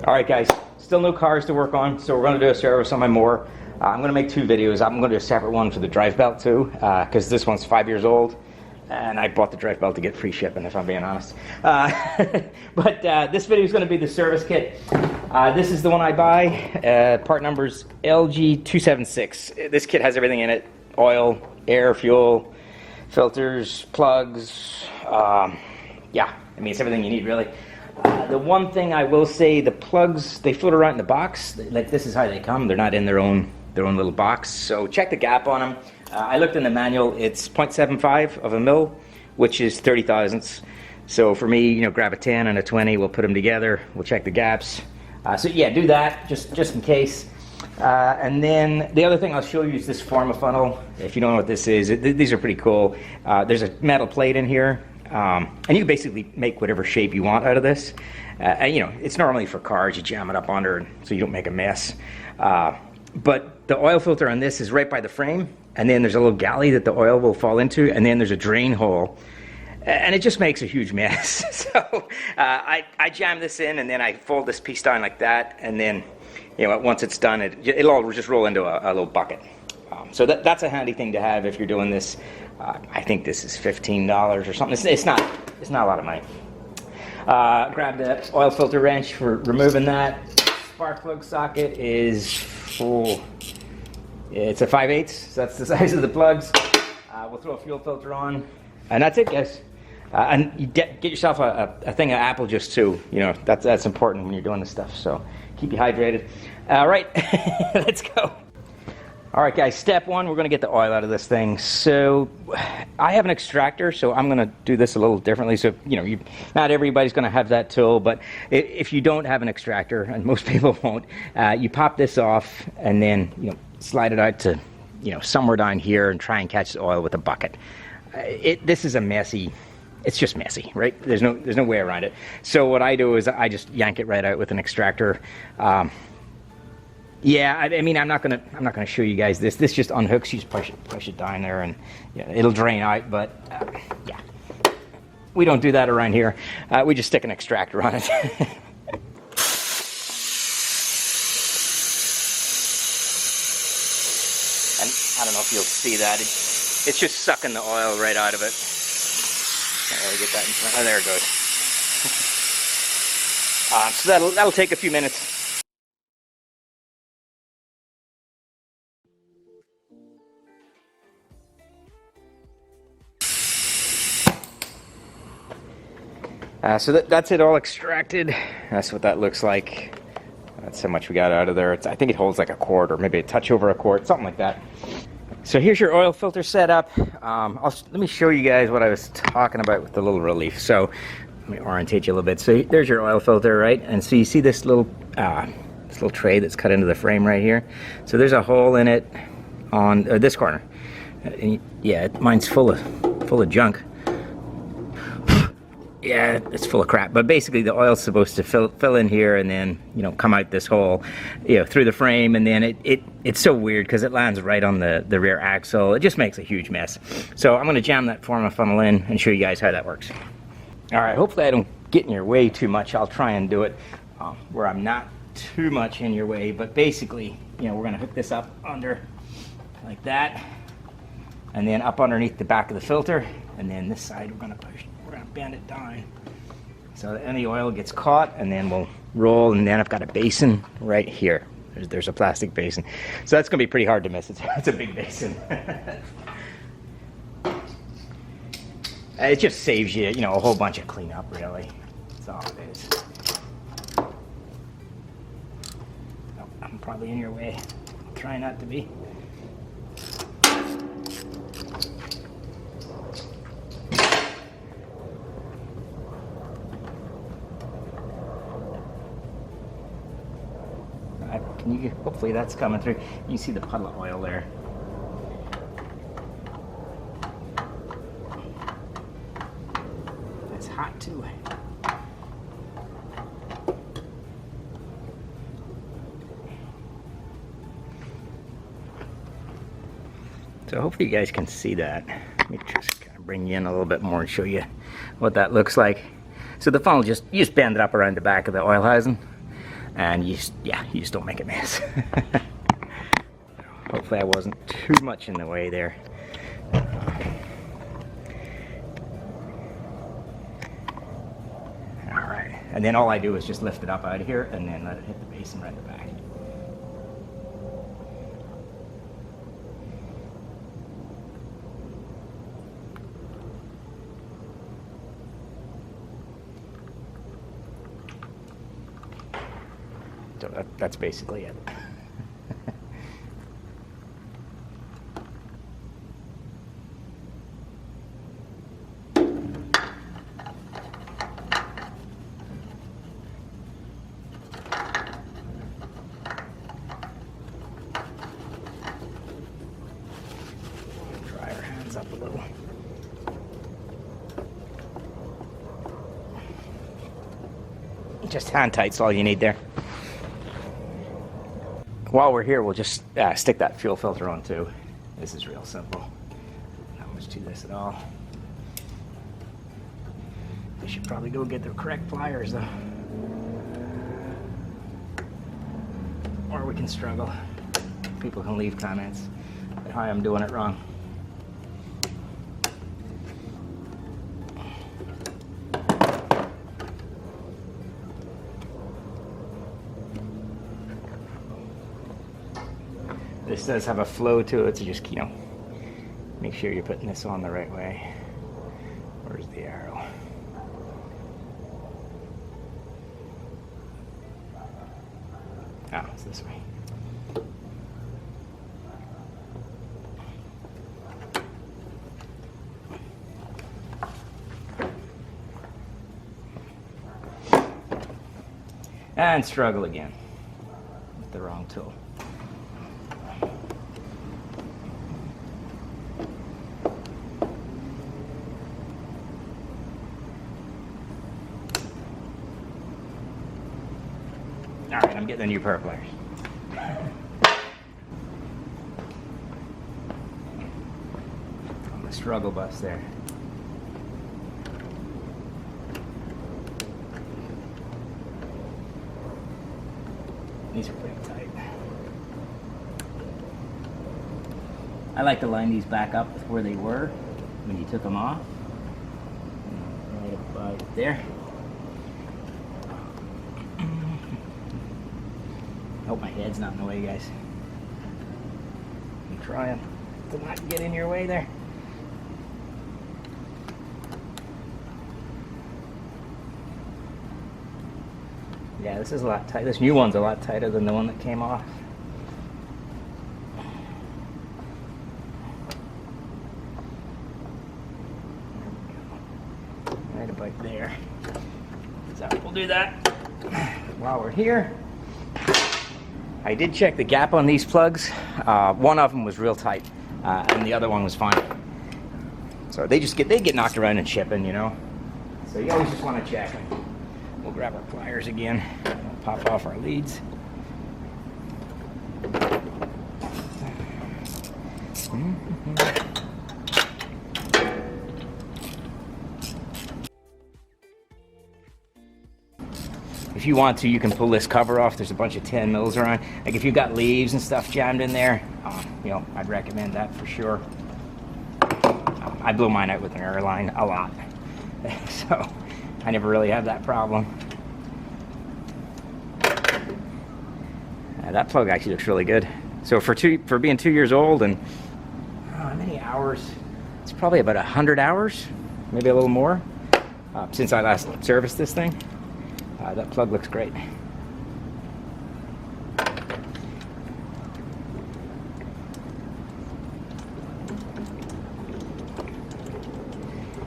All right, guys, still no cars to work on, so we're going to do a service on my mower. I'm going to make two videos. I'm going to do a separate one for the drive belt too, because this one's 5 years old, and I bought the drive belt to get free shipping, if I'm being honest. But this video is going to be the service kit. This is the one I buy. Part number's LG276. This kit has everything in it: oil, air, fuel, filters, plugs. Yeah, I mean, it's everything you need, really. The one thing I will say, the plugs, they float around in the box. Like, this is how they come. They're not in their own little box. So check the gap on them. I looked in the manual. It's 0.75 of a mil, which is 30 thousandths. So for me, you know, grab a 10 and a 20. We'll put them together. We'll check the gaps. So yeah, do that just in case. And then the other thing I'll show you is this forma funnel. If you don't know what this is, these are pretty cool. There's a metal plate in here. And you can basically make whatever shape you want out of this. And you know, it's normally for cars, you jam it up under so you don't make a mess. But the oil filter on this is right by the frame, and then there's a little galley that the oil will fall into, and then there's a drain hole. And it just makes a huge mess. So I jam this in, and then I fold this piece down like that, and then, you know, once it's done, it'll all just roll into a little bucket. So that's a handy thing to have if you're doing this. I think this is $15 or something. It's not a lot of money. Grab the oil filter wrench for removing that. Spark plug socket is full. It's a 5/8, so that's the size of the plugs. We'll throw a fuel filter on, and that's it, guys. And you get yourself a thing of apple juice too. You know, that's important when you're doing this stuff. So keep you hydrated. All right, let's go. All right, guys, step one, we're going to get the oil out of this thing. So I have an extractor, so I'm going to do this a little differently. So, you know, not everybody's going to have that tool, but if you don't have an extractor, and most people won't, you pop this off and then, you know, slide it out to, you know, somewhere down here and try and catch the oil with a bucket. This is it's just messy, right? There's no way around it. So what I do is I just yank it right out with an extractor. Yeah, I mean, I'm not gonna show you guys this. This just unhooks. You just push it down there, and yeah, it'll drain out. But yeah, we don't do that around here. We just stick an extractor on it. And I don't know if you'll see that. It's just sucking the oil right out of it. Can't really get that in front. Oh, there it goes. So that'll take a few minutes. So that's it all extracted. That's what that looks like. That's how much we got out of there. I think it holds like a quart or maybe a touch over a quart, something like that. So here's your oil filter set up. Let me show you guys what I was talking about with the little relief. So let me orientate you a little bit. So there's your oil filter, right? And so you see this little tray that's cut into the frame right here. So there's a hole in it on this corner. And yeah, mine's full of junk. Yeah, it's full of crap. But basically, the oil's supposed to fill in here and then, you know, come out this hole, you know, through the frame. And then it's so weird because it lands right on the rear axle. It just makes a huge mess. So I'm going to jam that forma funnel in and show you guys how that works. All right, hopefully I don't get in your way too much. I'll try and do it where I'm not too much in your way. But basically, you know, we're going to hook this up under like that. And then up underneath the back of the filter. And then this side we're going to bend it down so that any oil gets caught, and then we'll roll. And then I've got a basin right here. There's a plastic basin, so that's gonna be pretty hard to miss. It's a big basin. It just saves you, you know, a whole bunch of cleanup, really. That's all it is. Oh, I'm probably in your way. I'll try not to be. Hopefully that's coming through. You can see the puddle of oil there. It's hot too. So hopefully you guys can see that. Let me just kind of bring you in a little bit more and show you what that looks like. So the funnel, you just bend it up around the back of the oil housing. and you just don't make a mess. Hopefully I wasn't too much in the way there. Alright, and then all I do is just lift it up out of here and then let it hit the base and run it back. So that's basically it. Dry our hands up a little. Just hand tight's all you need there. While we're here, we'll just stick that fuel filter on too. This is real simple. Not much to this at all. I should probably go get the correct pliers though. Or we can struggle. People can leave comments at how I'm doing it wrong. This does have a flow to it, so just, you know, make sure you're putting this on the right way. Where's the arrow? Oh, it's this way. And struggle again with the wrong tool. All right, I'm getting the new power pliers. On the struggle bus there. These are pretty tight. I like to line these back up with where they were when you took them off. Right about there. Hope my head's not in the way, guys. I'm trying to not get in your way there. Yeah, this is a lot tight. This new one's a lot tighter than the one that came off. Right about there. So we'll do that while we're here. I did check the gap on these plugs. One of them was real tight, and the other one was fine. So they get knocked around in shipping, you know. So you always just want to check. We'll grab our pliers again. We'll pop off our leads. If you want to, you can pull this cover off. There's a bunch of 10 mils around. Like if you've got leaves and stuff jammed in there, you know, I'd recommend that for sure. I blow mine out with an airline a lot, so I never really have that problem. That plug actually looks really good. So for being 2 years old and how many hours? It's probably about 100 hours, maybe a little more, since I last serviced this thing. That plug looks great.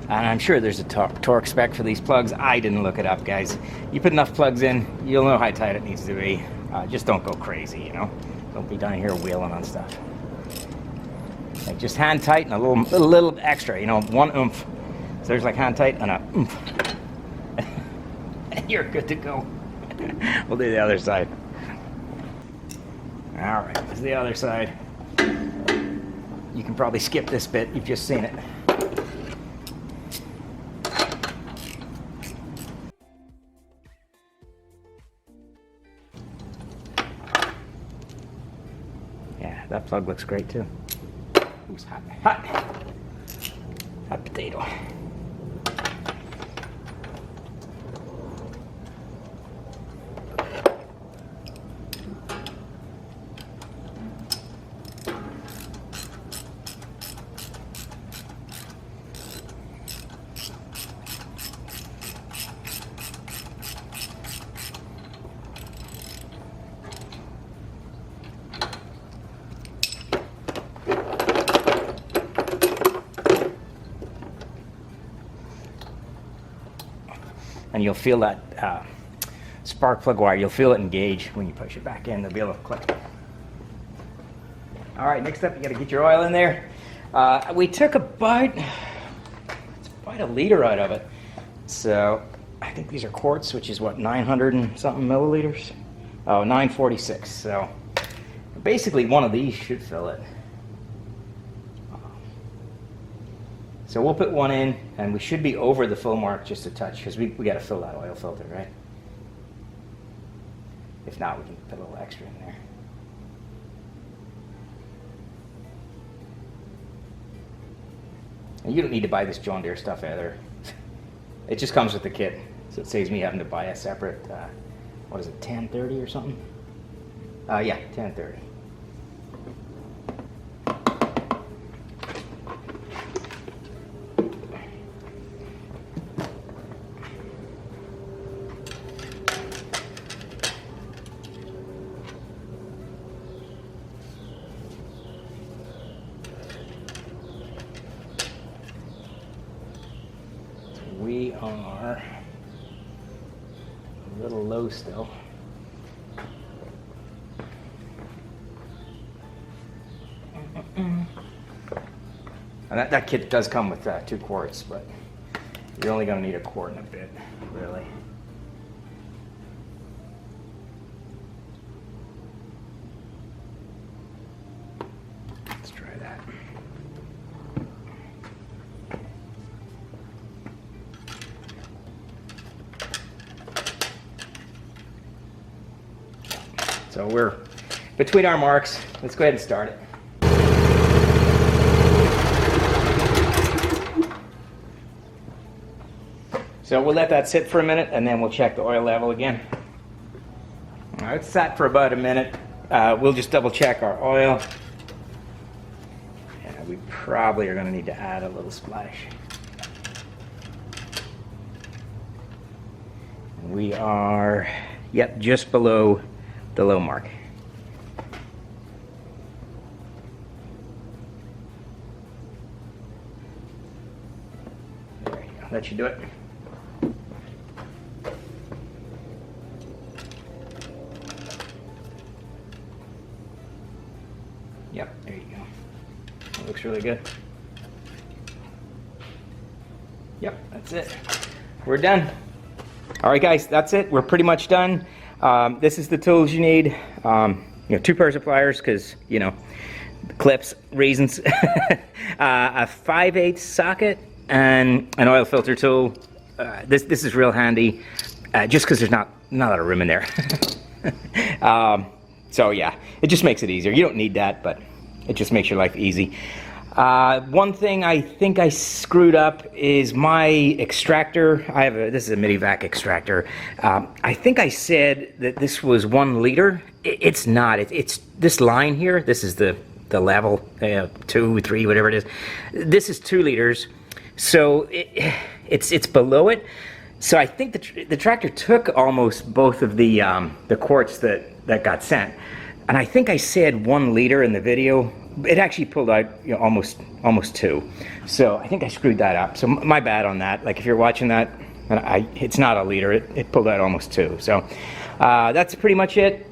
And I'm sure there's a torque spec for these plugs. I didn't look it up, guys. You put enough plugs in, you'll know how tight it needs to be. Just don't go crazy, you know? Don't be down here wheeling on stuff. Like just hand tight and a little extra, you know, 1 oomph. So there's like hand tight and a oomph. And you're good to go. We'll do the other side. All right, this is the other side. You can probably skip this bit, you've just seen it. Yeah, that plug looks great too. Ooh, hot, hot. Hot potato. And you'll feel that spark plug wire, you'll feel it engage when you push it back in. There'll be a little click. All right, next up, you gotta get your oil in there. We took about a liter out of it. So I think these are quarts, which is what, 900 and something milliliters? Oh, 946. So basically one of these should fill it. So we'll put one in, and we should be over the fill mark just a touch, because we got to fill that oil filter, right? If not, we can put a little extra in there. And you don't need to buy this John Deere stuff either. It just comes with the kit, so it saves me having to buy a separate, what is it, 1030 or something? Yeah, 1030. We are a little low still. And that kit does come with 2 quarts, but you're only going to need a quart and a bit, really. Let's try that. So we're between our marks. Let's go ahead and start it. So we'll let that sit for a minute, and then we'll check the oil level again. All right, it's sat for about a minute. We'll just double check our oil. Yeah, we probably are going to need to add a little splash. We are, yep, just below the low mark. There you go. That should do it. Yep, there you go. That looks really good. Yep, that's it. We're done. All right, guys, that's it. We're pretty much done. This is the tools you need. 2 pairs of pliers, because, clips, reasons. A 5/8 socket and an oil filter tool. This is real handy, just because there's not a lot of room in there. So yeah, it just makes it easier. You don't need that, but it just makes your life easy. One thing I think I screwed up is my extractor. This is a MIDI-vac extractor. I think I said that this was 1 liter. It's not. It's this line here. This is the level 2, 3, whatever it is. This is 2 liters, so it's below it. So I think the tractor took almost both of the quarts that got sent, and I think I said 1 liter in the video. It actually pulled out almost 2. So I think I screwed that up. So my bad on that. Like, if you're watching that, it's not a liter. It pulled out almost 2. So that's pretty much it.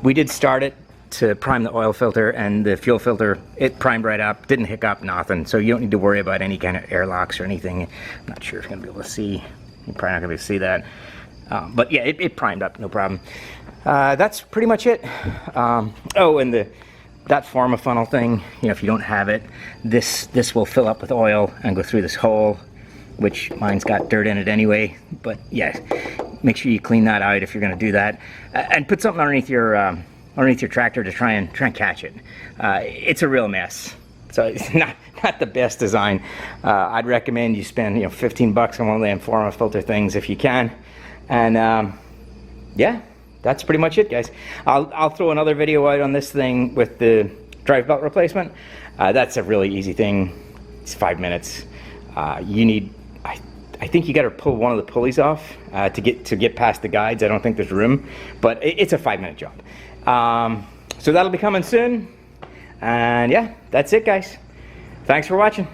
We did start it to prime the oil filter, and the fuel filter, it primed right up, didn't hiccup, nothing. So you don't need to worry about any kind of airlocks or anything. I'm not sure if you're gonna be able to see. You're probably not gonna be able to see that. But yeah, it primed up, no problem. That's pretty much it. Oh, and that forma funnel thing, if you don't have it, this will fill up with oil and go through this hole, which mine's got dirt in it anyway. But yeah, make sure you clean that out if you're going to do that, and put something underneath your underneath your tractor to try and catch it. It's a real mess. So it's not the best design. I'd recommend you spend 15 bucks on one of the Informa filter things if you can. And yeah, that's pretty much it, guys. I'll throw another video out on this thing with the drive belt replacement. That's a really easy thing. It's 5 minutes. You need, I think you got to pull one of the pulleys off to get past the guides. I don't think there's room, but it's a 5-minute job. So that'll be coming soon. And yeah, that's it, guys. Thanks for watching.